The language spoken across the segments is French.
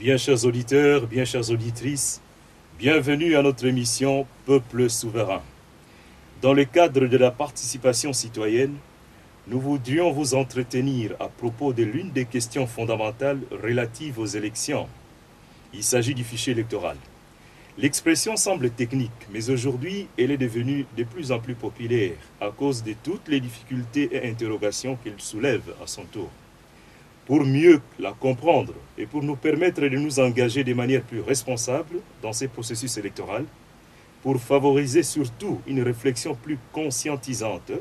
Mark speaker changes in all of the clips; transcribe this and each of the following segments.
Speaker 1: Bien chers auditeurs, bien chères auditrices, bienvenue à notre émission Peuple souverain. Dans le cadre de la participation citoyenne, nous voudrions vous entretenir à propos de l'une des questions fondamentales relatives aux élections. Il s'agit du fichier électoral. L'expression semble technique, mais aujourd'hui, elle est devenue de plus en plus populaire à cause de toutes les difficultés et interrogations qu'elle soulève à son tour. Pour mieux la comprendre et pour nous permettre de nous engager de manière plus responsable dans ces processus électoraux, pour favoriser surtout une réflexion plus conscientisante,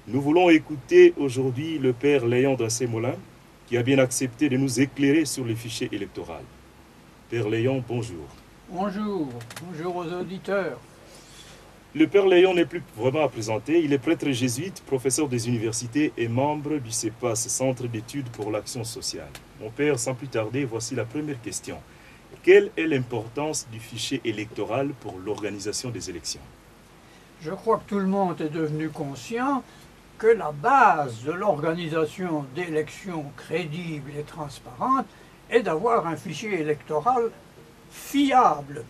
Speaker 1: nous voulons écouter aujourd'hui le Père Léon Dassé-Molin, qui a bien accepté de nous éclairer sur les fichiers électoraux. Père Léon, bonjour.
Speaker 2: Bonjour, bonjour aux auditeurs.
Speaker 1: Le Père Léon n'est plus vraiment à présenter. Il est prêtre jésuite, professeur des universités et membre du CEPAS, Centre d'études pour l'action sociale. Mon Père, sans plus tarder, voici la première question. Quelle est l'importance du fichier électoral pour l'organisation des élections?
Speaker 2: Je crois que tout le monde est devenu conscient que la base de l'organisation d'élections crédibles et transparentes est d'avoir un fichier électoral fiable.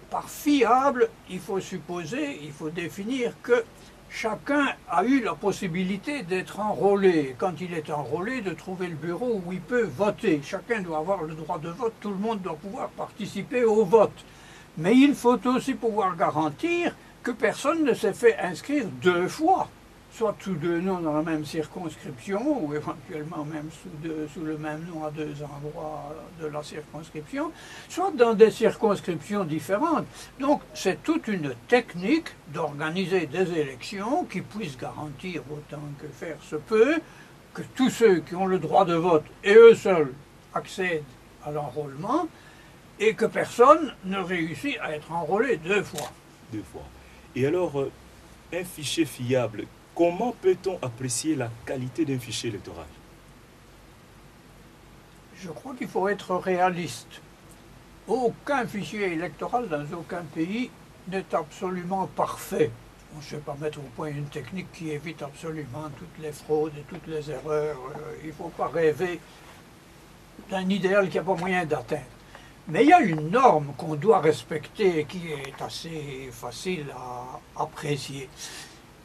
Speaker 2: Par fiable, il faut supposer, il faut définir que chacun a eu la possibilité d'être enrôlé. Quand il est enrôlé, de trouver le bureau où il peut voter. Chacun doit avoir le droit de vote, tout le monde doit pouvoir participer au vote. Mais il faut aussi pouvoir garantir que personne ne s'est fait inscrire deux fois, soit sous deux noms dans la même circonscription, ou éventuellement même sous le même nom à deux endroits de la circonscription, soit dans des circonscriptions différentes. Donc c'est toute une technique d'organiser des élections qui puissent garantir autant que faire se peut que tous ceux qui ont le droit de vote et eux seuls accèdent à l'enrôlement et que personne ne réussit à être enrôlé deux fois.
Speaker 1: Deux fois. Et alors, un fichier fiable, comment peut-on apprécier la qualité d'un fichier électoral?
Speaker 2: Je crois qu'il faut être réaliste. Aucun fichier électoral dans aucun pays n'est absolument parfait. On ne sait pas mettre au point une technique qui évite absolument toutes les fraudes et toutes les erreurs. Il ne faut pas rêver d'un idéal qu'il n'y a pas moyen d'atteindre. Mais il y a une norme qu'on doit respecter qui est assez facile à apprécier.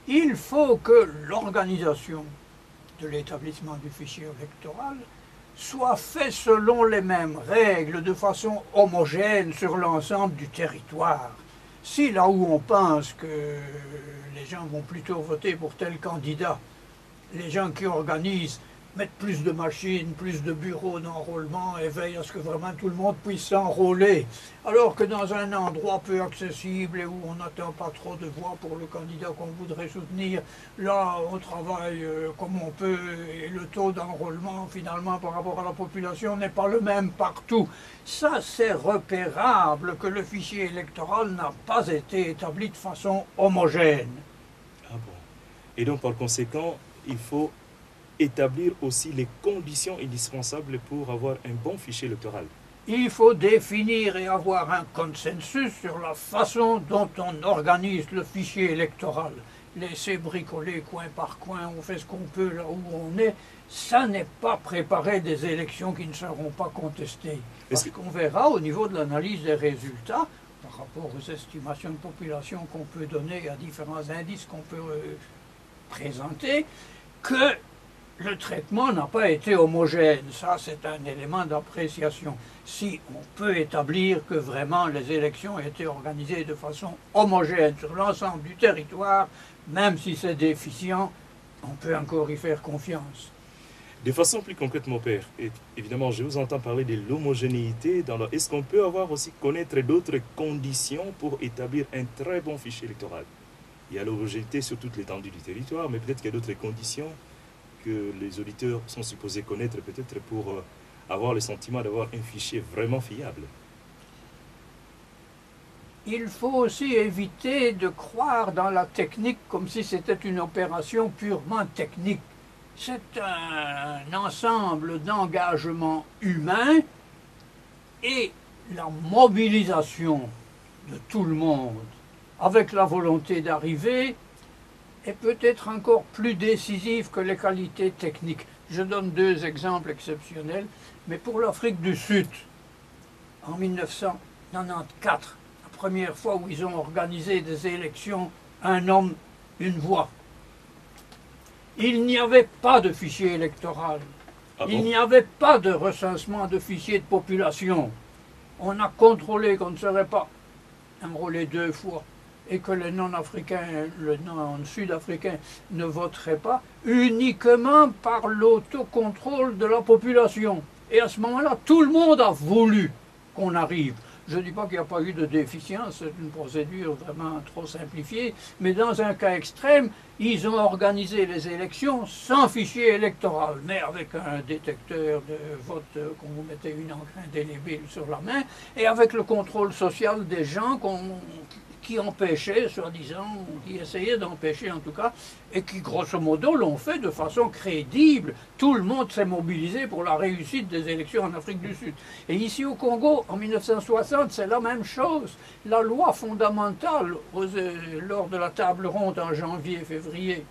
Speaker 2: Il faut que l'organisation de l'établissement du fichier électoral soit faite selon les mêmes règles, de façon homogène sur l'ensemble du territoire. Si là où on pense que les gens vont plutôt voter pour tel candidat, les gens qui organisent mettre plus de machines, plus de bureaux d'enrôlement et veillent à ce que vraiment tout le monde puisse s'enrôler. Alors que dans un endroit peu accessible et où on n'attend pas trop de voix pour le candidat qu'on voudrait soutenir, là on travaille comme on peut et le taux d'enrôlement finalement par rapport à la population n'est pas le même partout. Ça c'est repérable que le fichier électoral n'a pas été établi de façon homogène.
Speaker 1: Ah bon. Et donc par conséquent, il faut établir aussi les conditions indispensables pour avoir un bon fichier électoral.
Speaker 2: Il faut définir et avoir un consensus sur la façon dont on organise le fichier électoral. Laisser bricoler coin par coin, on fait ce qu'on peut là où on est, ça n'est pas préparer des élections qui ne seront pas contestées. Parce qu'on verra au niveau de l'analyse des résultats, par rapport aux estimations de population qu'on peut donner à différents indices qu'on peut présenter, que le traitement n'a pas été homogène. Ça, c'est un élément d'appréciation. Si on peut établir que vraiment les élections ont été organisées de façon homogène sur l'ensemble du territoire, même si c'est déficient, on peut encore y faire confiance.
Speaker 1: De façon plus concrète, mon père, évidemment, je vous entends parler de l'homogénéité. Est-ce qu'on peut avoir aussi connaître d'autres conditions pour établir un très bon fichier électoral? Il y a l'homogénéité sur toute l'étendue du territoire, mais peut-être qu'il y a d'autres conditions que les auditeurs sont supposés connaître peut-être pour avoir le sentiment d'avoir un fichier vraiment fiable.
Speaker 2: Il faut aussi éviter de croire dans la technique comme si c'était une opération purement technique. C'est un ensemble d'engagements humains et la mobilisation de tout le monde avec la volonté d'arriver est peut-être encore plus décisive que les qualités techniques. Je donne deux exemples exceptionnels, mais pour l'Afrique du Sud, en 1994, la première fois où ils ont organisé des élections, un homme, une voix. Il n'y avait pas de fichier électoral.
Speaker 1: Ah
Speaker 2: Il
Speaker 1: bon?
Speaker 2: n'y avait pas de recensement de fichiers de population. On a contrôlé qu'on ne serait pas enrôlé 2 fois et que les non-africains, les non-sud-africains ne voteraient pas uniquement par l'autocontrôle de la population. Et à ce moment-là, tout le monde a voulu qu'on arrive. Je ne dis pas qu'il n'y a pas eu de déficience, c'est une procédure vraiment trop simplifiée, mais dans un cas extrême, ils ont organisé les élections sans fichier électoral, mais avec un détecteur de vote qu'on vous mettait une encre indélébile sur la main, et avec le contrôle social des gens qui empêchaient, soi-disant, qui essayaient d'empêcher en tout cas, et qui grosso modo l'ont fait de façon crédible. Tout le monde s'est mobilisé pour la réussite des élections en Afrique du Sud. Et ici au Congo, en 1960, c'est la même chose. La loi fondamentale, lors de la table ronde en janvier-février,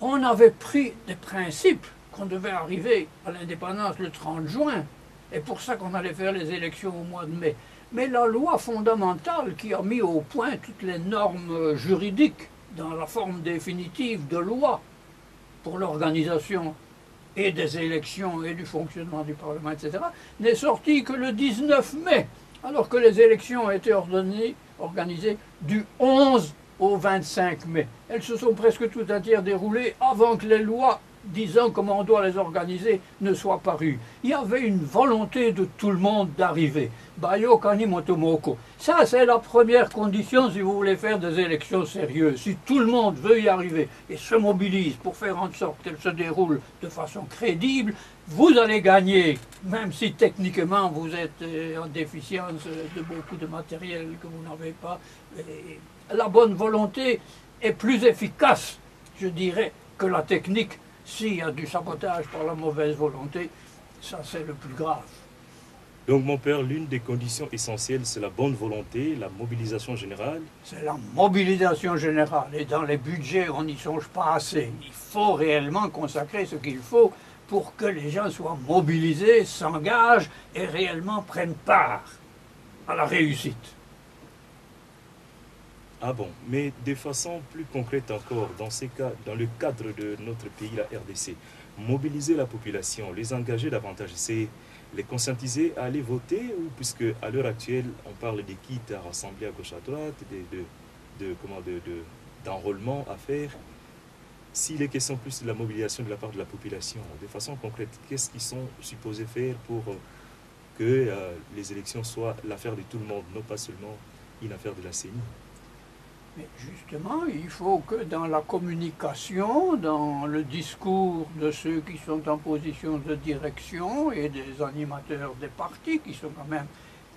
Speaker 2: on avait pris des principes qu'on devait arriver à l'indépendance le 30 juin, et pour ça qu'on allait faire les élections au mois de mai. Mais la loi fondamentale qui a mis au point toutes les normes juridiques dans la forme définitive de loi pour l'organisation et des élections et du fonctionnement du Parlement, etc., n'est sortie que le 19 mai, alors que les élections ont été organisées du 11 au 25 mai. Elles se sont presque tout entières déroulées avant que les lois disant comment on doit les organiser ne soient parues. Il y avait une volonté de tout le monde d'arriver. Bayo Kani Motomoko. Ça, c'est la première condition si vous voulez faire des élections sérieuses. Si tout le monde veut y arriver et se mobilise pour faire en sorte qu'elles se déroulent de façon crédible, vous allez gagner, même si techniquement vous êtes en déficience de beaucoup de matériel que vous n'avez pas. Et la bonne volonté est plus efficace, je dirais, que la technique. S'il y a du sabotage par la mauvaise volonté, ça c'est le plus grave.
Speaker 1: Donc mon père, l'une des conditions essentielles, c'est la bonne volonté, la mobilisation générale.
Speaker 2: C'est la mobilisation générale. Et dans les budgets, on n'y songe pas assez. Il faut réellement consacrer ce qu'il faut pour que les gens soient mobilisés, s'engagent et réellement prennent part à la réussite.
Speaker 1: Ah bon, mais de façon plus concrète encore, dans ces cas, dans le cadre de notre pays, la RDC, mobiliser la population, les engager davantage, c'est les conscientiser à aller voter, ou puisque à l'heure actuelle, on parle des kits à rassembler à gauche à droite, d'enrôlement à faire. S'il est question plus de la mobilisation de la part de la population, de façon concrète, qu'est-ce qu'ils sont supposés faire pour que les élections soient l'affaire de tout le monde, non pas seulement une affaire de la CENI?
Speaker 2: Mais justement, il faut que dans la communication, dans le discours de ceux qui sont en position de direction et des animateurs des partis, qui sont quand même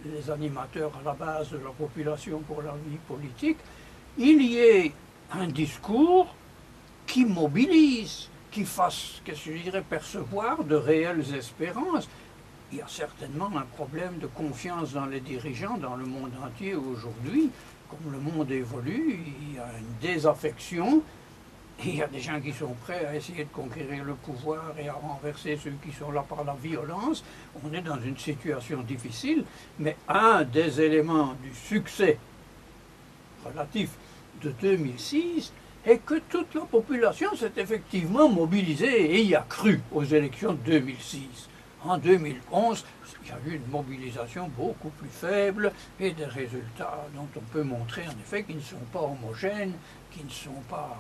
Speaker 2: les animateurs à la base de la population pour la vie politique, il y ait un discours qui mobilise, qui fasse, que je dirais, percevoir de réelles espérances. Il y a certainement un problème de confiance dans les dirigeants dans le monde entier aujourd'hui. Comme le monde évolue, il y a une désaffection, et il y a des gens qui sont prêts à essayer de conquérir le pouvoir et à renverser ceux qui sont là par la violence. On est dans une situation difficile, mais un des éléments du succès relatif de 2006 est que toute la population s'est effectivement mobilisée et y a cru aux élections de 2006. En 2011, il y a eu une mobilisation beaucoup plus faible et des résultats dont on peut montrer en effet qu'ils ne sont pas homogènes, qu'ils ne sont pas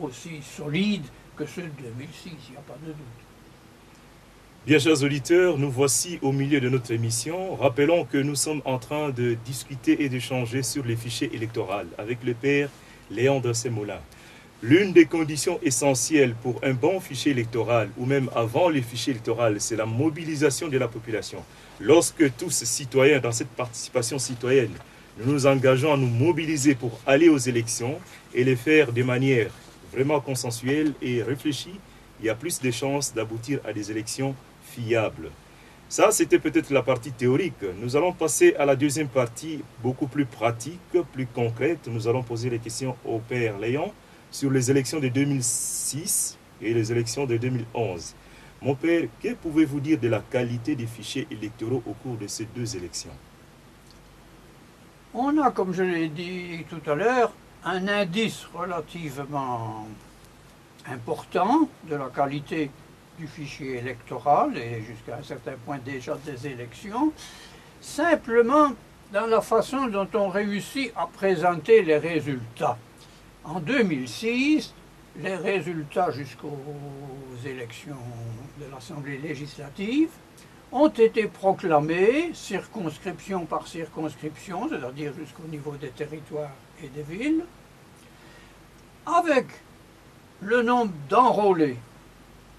Speaker 2: aussi solides que ceux de 2006, il n'y a pas de doute.
Speaker 1: Bien, chers auditeurs, nous voici au milieu de notre émission. Rappelons que nous sommes en train de discuter et d'échanger sur les fichiers électoraux avec le père Léon Dosset-Moulin. L'une des conditions essentielles pour un bon fichier électoral, ou même avant le fichier électoral, c'est la mobilisation de la population. Lorsque tous citoyens, dans cette participation citoyenne, nous nous engageons à nous mobiliser pour aller aux élections et les faire de manière vraiment consensuelle et réfléchie, il y a plus de chances d'aboutir à des élections fiables. Ça, c'était peut-être la partie théorique. Nous allons passer à la deuxième partie, beaucoup plus pratique, plus concrète. Nous allons poser les questions au père Léon sur les élections de 2006 et les élections de 2011. Mon père, que pouvez-vous dire de la qualité des fichiers électoraux au cours de ces deux élections?
Speaker 2: On a, comme je l'ai dit tout à l'heure, un indice relativement important de la qualité du fichier électoral et jusqu'à un certain point déjà des élections, simplement dans la façon dont on réussit à présenter les résultats. En 2006, les résultats jusqu'aux élections de l'Assemblée législative ont été proclamés circonscription par circonscription, c'est-à-dire jusqu'au niveau des territoires et des villes, avec le nombre d'enrôlés,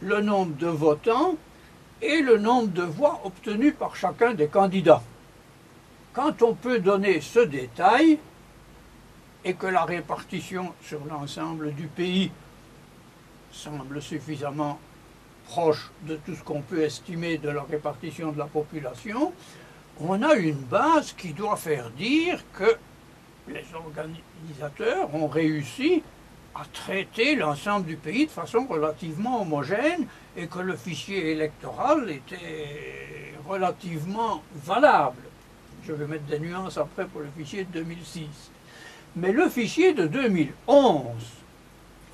Speaker 2: le nombre de votants et le nombre de voix obtenues par chacun des candidats. Quand on peut donner ce détail et que la répartition sur l'ensemble du pays semble suffisamment proche de tout ce qu'on peut estimer de la répartition de la population, on a une base qui doit faire dire que les organisateurs ont réussi à traiter l'ensemble du pays de façon relativement homogène et que le fichier électoral était relativement valable. Je vais mettre des nuances après pour le fichier de 2006. Mais le fichier de 2011,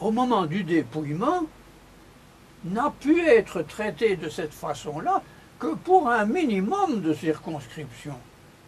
Speaker 2: au moment du dépouillement, n'a pu être traité de cette façon-là que pour un minimum de circonscriptions.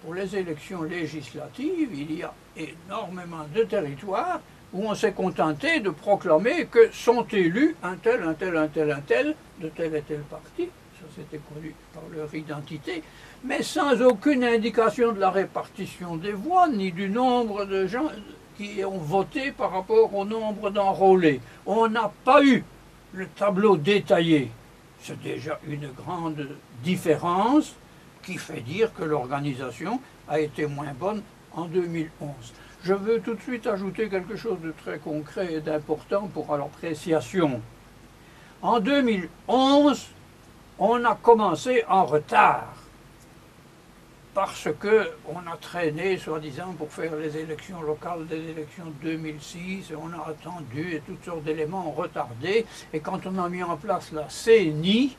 Speaker 2: Pour les élections législatives, il y a énormément de territoires où on s'est contenté de proclamer que sont élus un tel, un tel, un tel, un tel, de tel et tel parti, ça c'était connu par leur identité, mais sans aucune indication de la répartition des voix, ni du nombre de gens qui ont voté par rapport au nombre d'enrôlés. On n'a pas eu le tableau détaillé. C'est déjà une grande différence qui fait dire que l'organisation a été moins bonne en 2011. Je veux tout de suite ajouter quelque chose de très concret et d'important pour l'appréciation. En 2011, on a commencé en retard parce qu'on a traîné, soi-disant, pour faire les élections locales des élections de 2006, et on a attendu, et toutes sortes d'éléments ont retardé, et quand on a mis en place la CENI,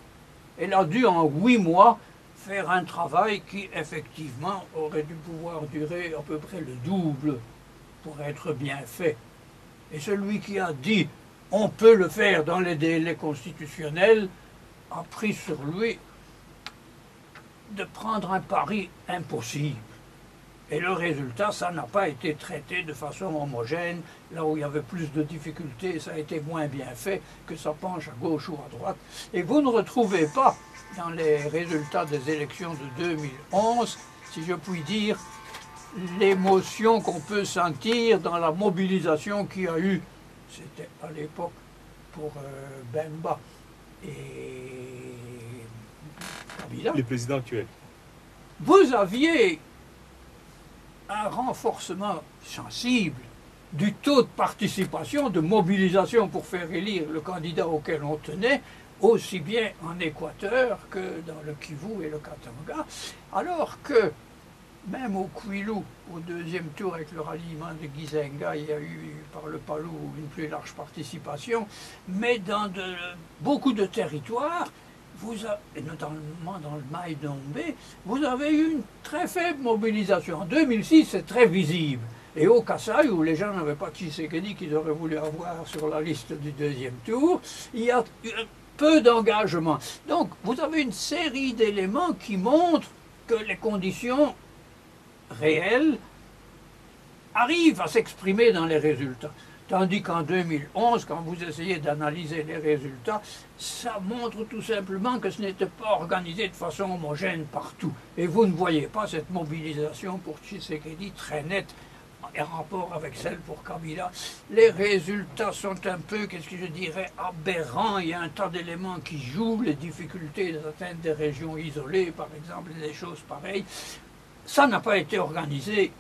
Speaker 2: elle a dû en 8 mois faire un travail qui, effectivement, aurait dû pouvoir durer à peu près le double pour être bien fait. Et celui qui a dit « on peut le faire dans les délais constitutionnels » a pris sur lui de prendre un pari impossible. Et le résultat, ça n'a pas été traité de façon homogène. Là où il y avait plus de difficultés, ça a été moins bien fait, que ça penche à gauche ou à droite. Et vous ne retrouvez pas dans les résultats des élections de 2011, si je puis dire, l'émotion qu'on peut sentir dans la mobilisation qu'il y a eu. C'était à l'époque pour Bemba et Kabila.
Speaker 1: Le président actuel.
Speaker 2: Vous aviez un renforcement sensible du taux de participation, de mobilisation pour faire élire le candidat auquel on tenait, aussi bien en Équateur que dans le Kivu et le Katanga, alors que même au Kwilu, au deuxième tour avec le ralliement de Gizenga, il y a eu par le Palou une plus large participation, mais dans beaucoup de territoires, et notamment dans le Maï Dombe, vous avez eu une très faible mobilisation. En 2006, c'est très visible. Et au Kasaï, où les gens n'avaient pas Tshisekedi qu'ils auraient voulu avoir sur la liste du deuxième tour, il y a peu d'engagement. Donc, vous avez une série d'éléments qui montrent que les conditions réelles arrivent à s'exprimer dans les résultats. Tandis qu'en 2011, quand vous essayez d'analyser les résultats, ça montre tout simplement que ce n'était pas organisé de façon homogène partout. Et vous ne voyez pas cette mobilisation pour Tshisekedi très nette en rapport avec celle pour Kabila. Les résultats sont un peu, qu'est-ce que je dirais, aberrants. Il y a un tas d'éléments qui jouent, les difficultés d'atteindre des régions isolées, par exemple, des choses pareilles. Ça n'a pas été organisé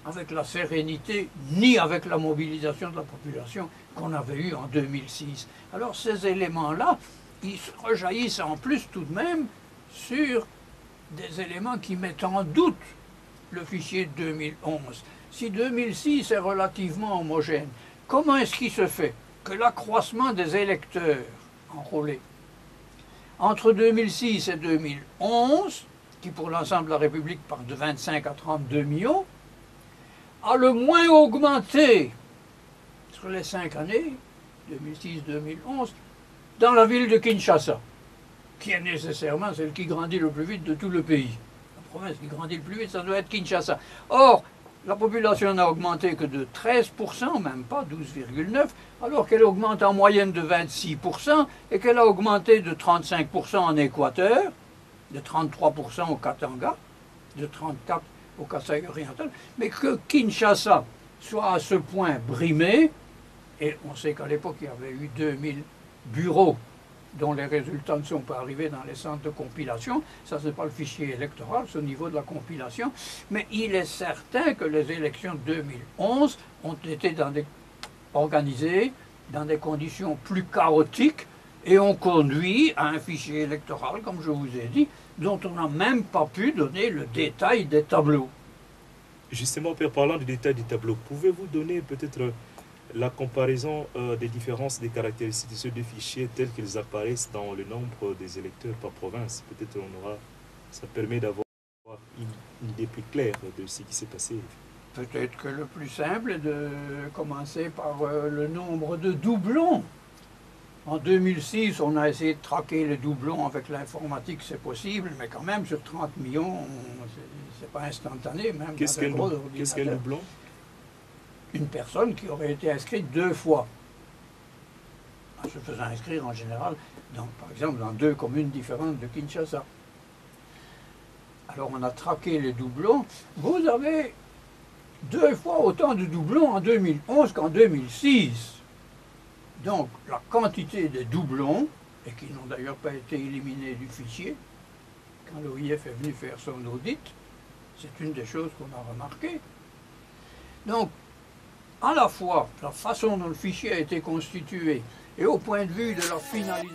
Speaker 2: avec la sérénité, ni avec la mobilisation de la population qu'on avait eue en 2006. Alors ces éléments-là, ils rejaillissent en plus tout de même sur des éléments qui mettent en doute le fichier de 2011. Si 2006 est relativement homogène, comment est-ce qu'il se fait que l'accroissement des électeurs enrôlés entre 2006 et 2011, qui pour l'ensemble de la République part de 25 à 32 millions, a le moins augmenté sur les 5 années, 2006-2011, dans la ville de Kinshasa, qui est nécessairement celle qui grandit le plus vite de tout le pays. La province qui grandit le plus vite, ça doit être Kinshasa. Or, la population n'a augmenté que de 13%, même pas 12,9%, alors qu'elle augmente en moyenne de 26% et qu'elle a augmenté de 35% en Équateur, de 33% au Katanga, de 34% au Kasaï oriental, mais que Kinshasa soit à ce point brimé, et on sait qu'à l'époque il y avait eu 2000 bureaux dont les résultats ne sont pas arrivés dans les centres de compilation. Ça, ce n'est pas le fichier électoral, c'est au niveau de la compilation. Mais il est certain que les élections de 2011 ont été organisées dans des conditions plus chaotiques et ont conduit à un fichier électoral, comme je vous ai dit, dont on n'a même pas pu donner le détail des tableaux.
Speaker 1: Justement, Père, parlant du détail des tableaux, pouvez-vous donner peut-être la comparaison des différences des caractéristiques de ces deux fichiers tels qu'ils apparaissent dans le nombre des électeurs par province? Peut-être ça permet d'avoir une idée plus claire de ce qui s'est passé.
Speaker 2: Peut-être que le plus simple est de commencer par le nombre de doublons. En 2006, on a essayé de traquer les doublons avec l'informatique, c'est possible, mais quand même sur 30 millions, c'est pas instantané.
Speaker 1: Qu'est-ce qu'un doublon?
Speaker 2: Une personne qui aurait été inscrite 2 fois, en se faisant inscrire en général, par exemple, dans 2 communes différentes de Kinshasa. Alors on a traqué les doublons. Vous avez 2 fois autant de doublons en 2011 qu'en 2006. Donc la quantité de doublons, et qui n'ont d'ailleurs pas été éliminés du fichier, quand l'OIF est venu faire son audit, c'est une des choses qu'on a remarquées. Donc, à la fois la façon dont le fichier a été constitué et au point de vue de la finalisation.